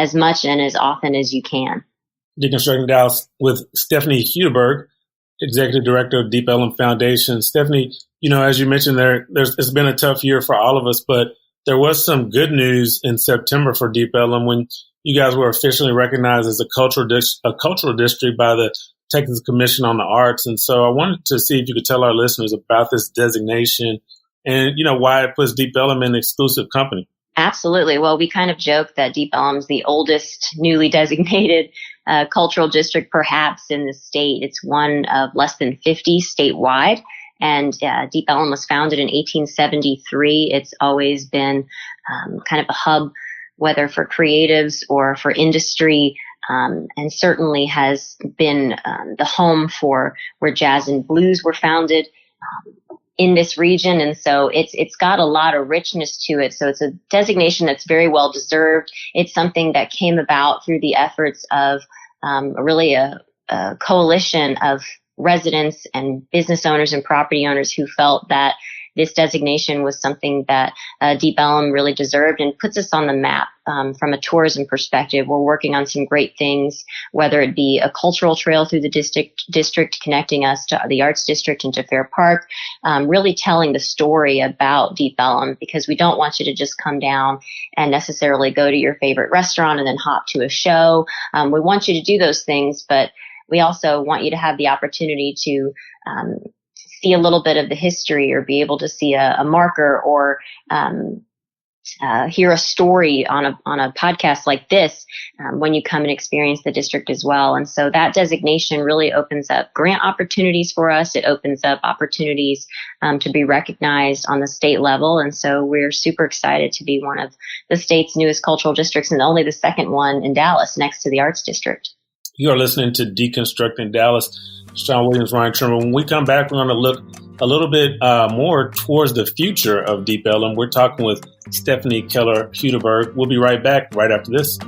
as much and as often as you can. Deconstructing Dallas with Stepahnie Hudiburg, Executive Director of Deep Ellum Foundation. Stepahnie, as you mentioned it's been a tough year for all of us, but there was some good news in September for Deep Ellum when you guys were officially recognized as a cultural district by the Texas Commission on the Arts. And so I wanted to see if you could tell our listeners about this designation and, why it puts Deep Ellum in exclusive company. Absolutely. Well, we kind of joke that Deep Ellum is the oldest newly designated cultural district perhaps in the state. It's one of less than 50 statewide. And Deep Ellum was founded in 1873. It's always been kind of a hub, whether for creatives or for industry, and certainly has been the home for where jazz and blues were founded in this region. And so it's got a lot of richness to it. So it's a designation that's very well deserved. It's something that came about through the efforts of really a coalition of residents and business owners and property owners who felt that this designation was something that Deep Ellum really deserved and puts us on the map from a tourism perspective. We're working on some great things, whether it be a cultural trail through the district connecting us to the Arts District and to Fair Park, really telling the story about Deep Ellum, because we don't want you to just come down and necessarily go to your favorite restaurant and then hop to a show. We want you to do those things, but we also want you to have the opportunity to see a little bit of the history or be able to see a marker or hear a story on a podcast like this when you come and experience the district as well. And so that designation really opens up grant opportunities for us. It opens up opportunities to be recognized on the state level. And so we're super excited to be one of the state's newest cultural districts and only the second one in Dallas next to the Arts District. You are listening to Deconstructing Dallas. Shawn Williams, Ryan Trimble. When we come back, we're going to look a little bit more towards the future of Deep Ellum. We're talking with Stepahnie Keller Hudiburg. We'll be right back right after this.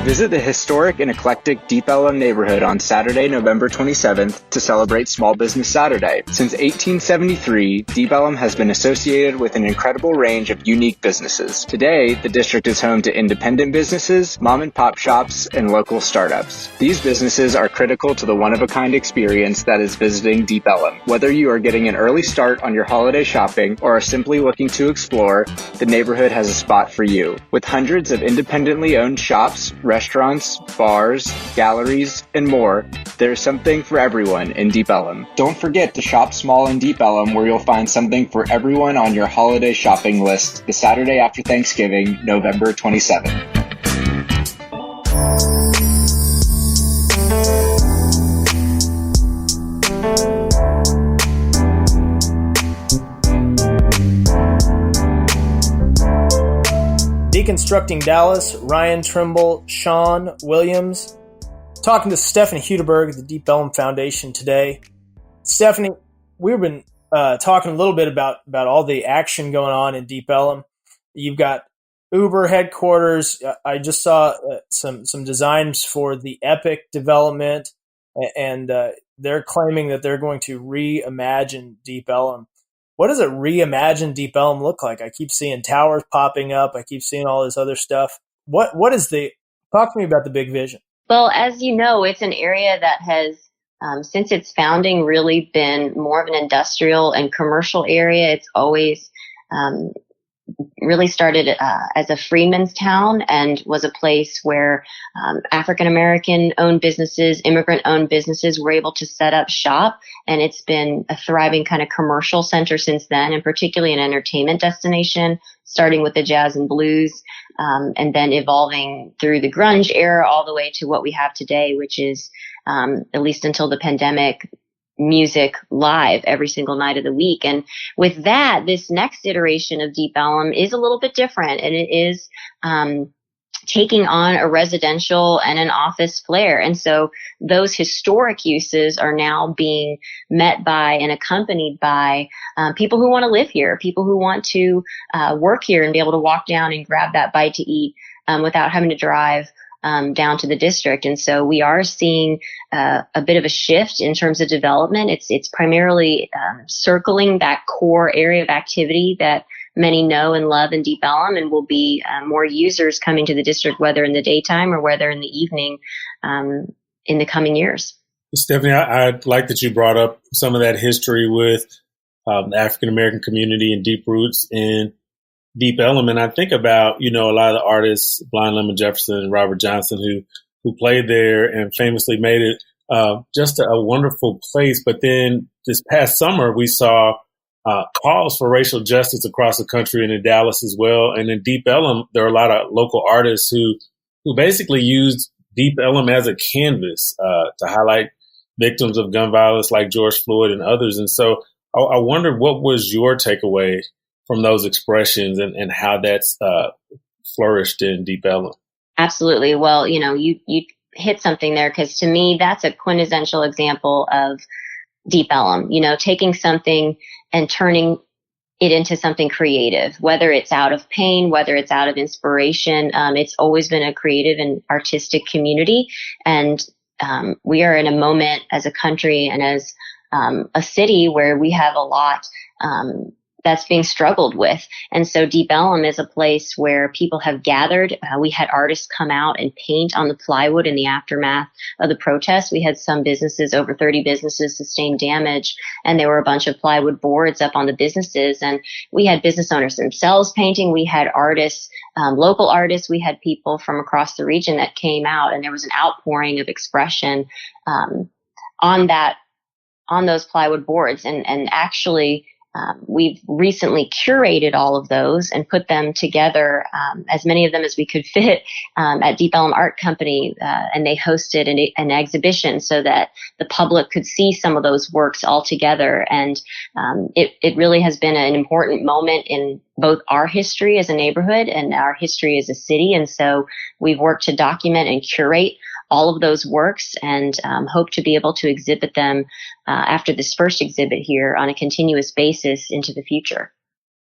Visit the historic and eclectic Deep Ellum neighborhood on Saturday, November 27th to celebrate Small Business Saturday. Since 1873, Deep Ellum has been associated with an incredible range of unique businesses. Today, the district is home to independent businesses, mom-and-pop shops, and local startups. These businesses are critical to the one-of-a-kind experience that is visiting Deep Ellum. Whether you are getting an early start on your holiday shopping or are simply looking to explore, the neighborhood has a spot for you. With hundreds of independently owned shops, restaurants, bars, galleries, and more, there's something for everyone in Deep Ellum. Don't forget to shop small in Deep Ellum, where you'll find something for everyone on your holiday shopping list the Saturday after Thanksgiving, November 27th. Deconstructing Dallas, Ryan Trimble, Shawn Williams. Talking to Stepahnie Keller of the Deep Ellum Foundation today. Stepahnie, we've been talking a little bit about all the action going on in Deep Ellum. You've got Uber headquarters. I just saw some designs for the Epic development, and they're claiming that they're going to reimagine Deep Ellum. What does a reimagined Deep Ellum look like? I keep seeing towers popping up. I keep seeing all this other stuff. What is talk to me about the big vision? Well, as you know, it's an area that has, since its founding, really been more of an industrial and commercial area. It's always really started as a freeman's town and was a place where African-American owned businesses, immigrant owned businesses were able to set up shop. And it's been a thriving kind of commercial center since then, and particularly an entertainment destination, starting with the jazz and blues, and then evolving through the grunge era all the way to what we have today, which is, at least until the pandemic, music live every single night of the week. And with that, this next iteration of Deep Ellum is a little bit different, and it is taking on a residential and an office flair. And so those historic uses are now being met by and accompanied by people who want to live here, people who want to work here and be able to walk down and grab that bite to eat without having to drive down to the district. And so we are seeing a bit of a shift in terms of development. It's primarily circling that core area of activity that many know and love in Deep Ellum, and will be more users coming to the district, whether in the daytime or whether in the evening in the coming years. Stephanie, I like that you brought up some of that history with the African-American community and deep roots in Deep Ellum. And I think about, a lot of the artists, Blind Lemon Jefferson and Robert Johnson, who played there and famously made it just a wonderful place. But then this past summer, we saw calls for racial justice across the country and in Dallas as well. And in Deep Ellum, there are a lot of local artists who basically used Deep Ellum as a canvas to highlight victims of gun violence like George Floyd and others. And so I wondered, what was your takeaway from those expressions and how that's flourished in Deep Ellum? Absolutely. Well, you hit something there, because to me, that's a quintessential example of Deep Ellum, taking something and turning it into something creative, whether it's out of pain, whether it's out of inspiration. It's always been a creative and artistic community. And we are in a moment as a country and as a city where we have a lot that's being struggled with. And so Deep Ellum is a place where people have gathered. We had artists come out and paint on the plywood in the aftermath of the protests. We had some businesses, over 30 businesses, sustain damage, and there were a bunch of plywood boards up on the businesses. And we had business owners themselves painting. We had artists, local artists. We had people from across the region that came out, and there was an outpouring of expression on those plywood boards. And actually, we've recently curated all of those and put them together, as many of them as we could fit, at Deep Ellum Art Company, and they hosted an exhibition so that the public could see some of those works all together. And it really has been an important moment in both our history as a neighborhood and our history as a city. And so we've worked to document and curate all of those works, and hope to be able to exhibit them after this first exhibit here on a continuous basis into the future.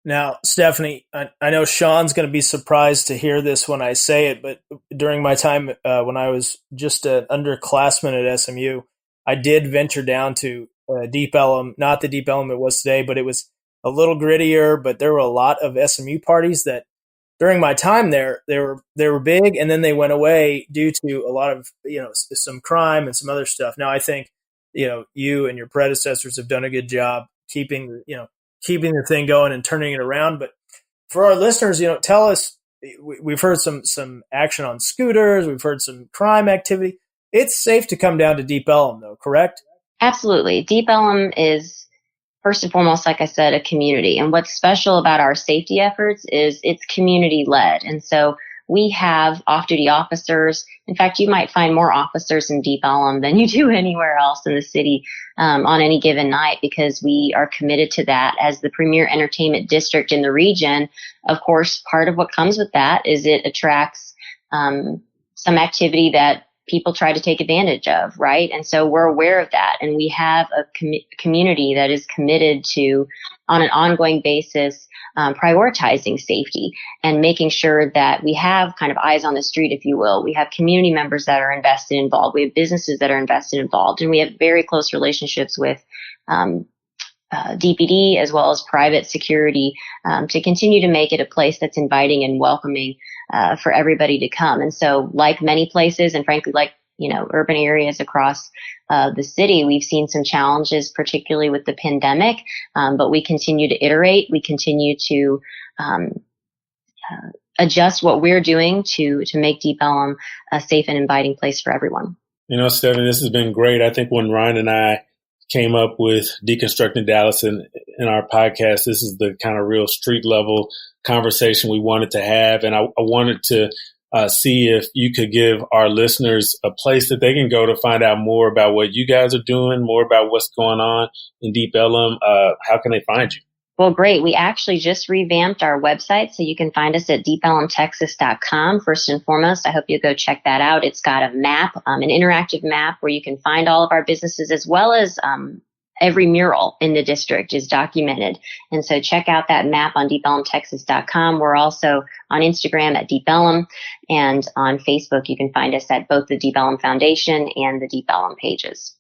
Now, Stephanie, I know Shawn's going to be surprised to hear this when I say it, but during my time when I was just an underclassman at SMU, I did venture down to Deep Ellum, not the Deep Ellum it was today, but it was a little grittier, but there were a lot of SMU parties that during my time there, they were big, and then they went away due to a lot of, some crime and some other stuff. Now, I think, you and your predecessors have done a good job keeping the thing going and turning it around. But for our listeners, tell us, we've heard some action on scooters. We've heard some crime activity. It's safe to come down to Deep Ellum, though, correct? Absolutely. Deep Ellum is, first and foremost, like I said, a community. And what's special about our safety efforts is it's community led. And so we have off-duty officers. In fact, you might find more officers in Deep Ellum than you do anywhere else in the city on any given night, because we are committed to that as the premier entertainment district in the region. Of course, part of what comes with that is it attracts some activity that people try to take advantage of, right? And so we're aware of that. And we have a community that is committed to, on an ongoing basis, prioritizing safety and making sure that we have kind of eyes on the street, if you will. We have community members that are invested, involved. We have businesses that are invested, involved. And we have very close relationships with DPD as well as private security to continue to make it a place that's inviting and welcoming for everybody to come. And so, like many places, and frankly, like, urban areas across the city, we've seen some challenges, particularly with the pandemic. But we continue to iterate. We continue to adjust what we're doing to make Deep Ellum a safe and inviting place for everyone. Stephanie, this has been great. I think when Ryan and I came up with Deconstructing Dallas in our podcast, this is the kind of real street level conversation we wanted to have. And I wanted to see if you could give our listeners a place that they can go to find out more about what you guys are doing, more about what's going on in Deep Ellum. How can they find you? Well, great. We actually just revamped our website, so you can find us at deepellumtexas.com. First and foremost, I hope you'll go check that out. It's got a map, an interactive map where you can find all of our businesses, as well as every mural in the district is documented. And so check out that map on deepellumtexas.com. We're also on Instagram at Deep Ellum, and on Facebook you can find us at both the Deep Ellum Foundation and the Deep Ellum pages.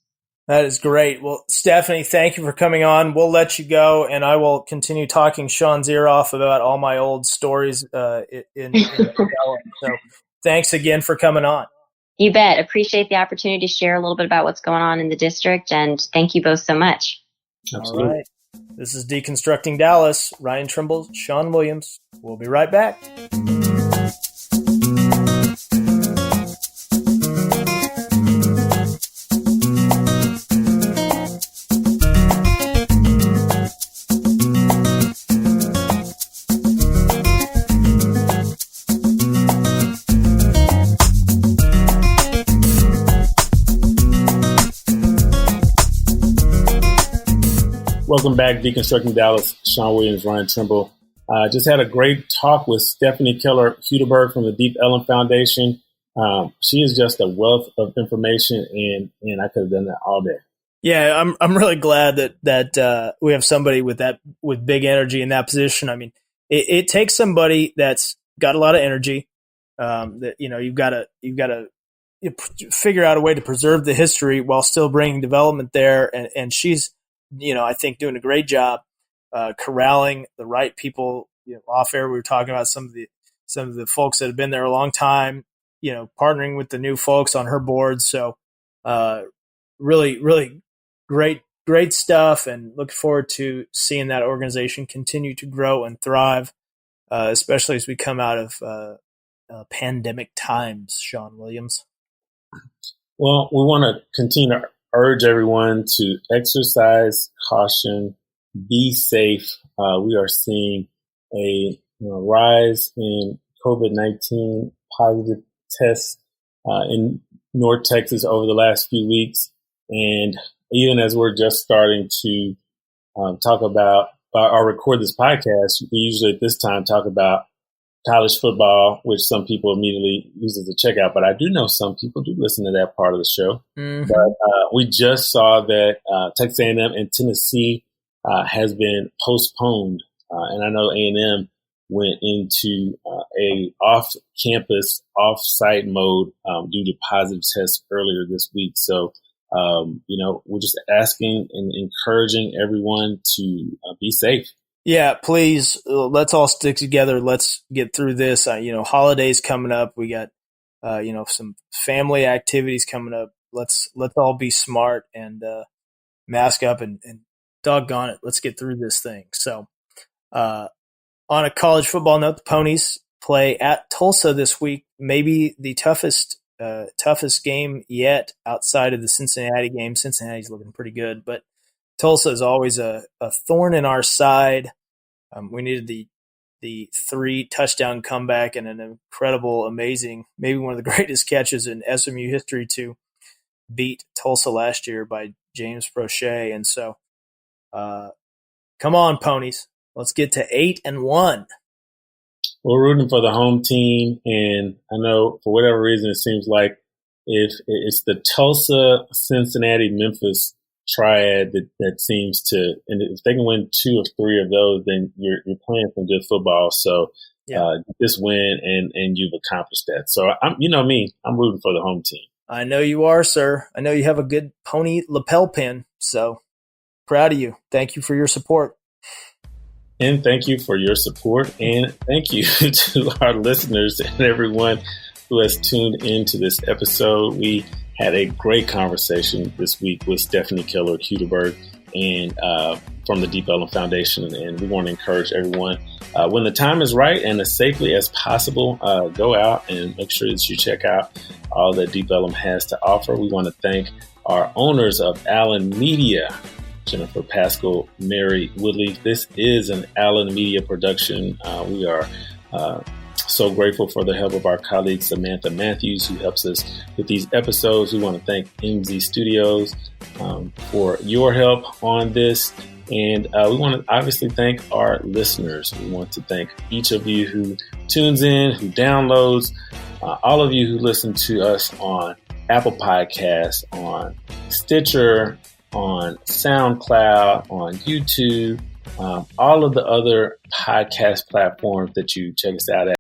That is great. Well, Stephanie, thank you for coming on. We'll let you go, and I will continue talking Shawn's ear off about all my old stories in So thanks again for coming on. You bet. Appreciate the opportunity to share a little bit about what's going on in the district, and thank you both so much. Absolutely. All right. This is Deconstructing Dallas. Ryan Trimble, Shawn Williams. We'll be right back. Welcome back, Deconstructing Dallas. Shawn Williams, Ryan Trimble. Just had a great talk with Stephanie Keller Hudiburg from the Deep Ellum Foundation. She is just a wealth of information, and I could have done that all day. Yeah, I'm really glad that we have somebody with big energy in that position. I mean, it takes somebody that's got a lot of energy. That you've got to figure out a way to preserve the history while still bringing development there, and she's I think doing a great job corralling the right people. Off air we were talking about some of the folks that have been there a long time. Partnering with the new folks on her board. So really great stuff, and looking forward to seeing that organization continue to grow and thrive, especially as we come out of pandemic times. Shawn Williams. Well, we want to continue to urge everyone to exercise caution, be safe. We are seeing a rise in COVID-19 positive tests in North Texas over the last few weeks. And even as we're just starting to talk about or record this podcast, we usually at this time talk about college football, which some people immediately use as a checkout. But I do know some people do listen to that part of the show. Mm-hmm. But we just saw that Texas A&M and Tennessee has been postponed. And I know A&M went into a off-campus, off-site mode due to positive tests earlier this week. So, we're just asking and encouraging everyone to be safe. Yeah, please, let's all stick together. Let's get through this. Holidays coming up. We got, some family activities coming up. Let's all be smart and mask up and doggone it. Let's get through this thing. So, on a college football note, the Ponies play at Tulsa this week. Maybe the toughest game yet outside of the Cincinnati game. Cincinnati's looking pretty good, but Tulsa is always a thorn in our side. We needed the 3 touchdown comeback and an incredible, amazing, maybe one of the greatest catches in SMU history to beat Tulsa last year by James Prochet. And so, come on, Ponies. Let's get to 8-1. We're rooting for the home team, and I know for whatever reason it seems like if it's the Tulsa, Cincinnati, Memphis triad that seems to, and if they can win 2 of 3 of those, then you're playing some good football. So just win and you've accomplished that. So I'm rooting for the home team. I know you are, sir. I know you have a good pony lapel pin. So proud of you. Thank you for your support. And thank you for your support. And thank you to our listeners and everyone who has tuned into this episode. We had a great conversation this week with Stephanie Keller Hudiburg and from the Deep Ellum Foundation. And we want to encourage everyone, when the time is right and as safely as possible, go out and make sure that you check out all that Deep Ellum has to offer. We want to thank our owners of Allen Media, Jennifer Pascal, Mary Woodley. This is an Allen Media production. We are So grateful for the help of our colleague Samantha Matthews, who helps us with these episodes. We want to thank MZ Studios for your help on this. And we want to obviously thank our listeners. We want to thank each of you who tunes in, who downloads, all of you who listen to us on Apple Podcasts, on Stitcher, on SoundCloud, on YouTube, all of the other podcast platforms that you check us out at.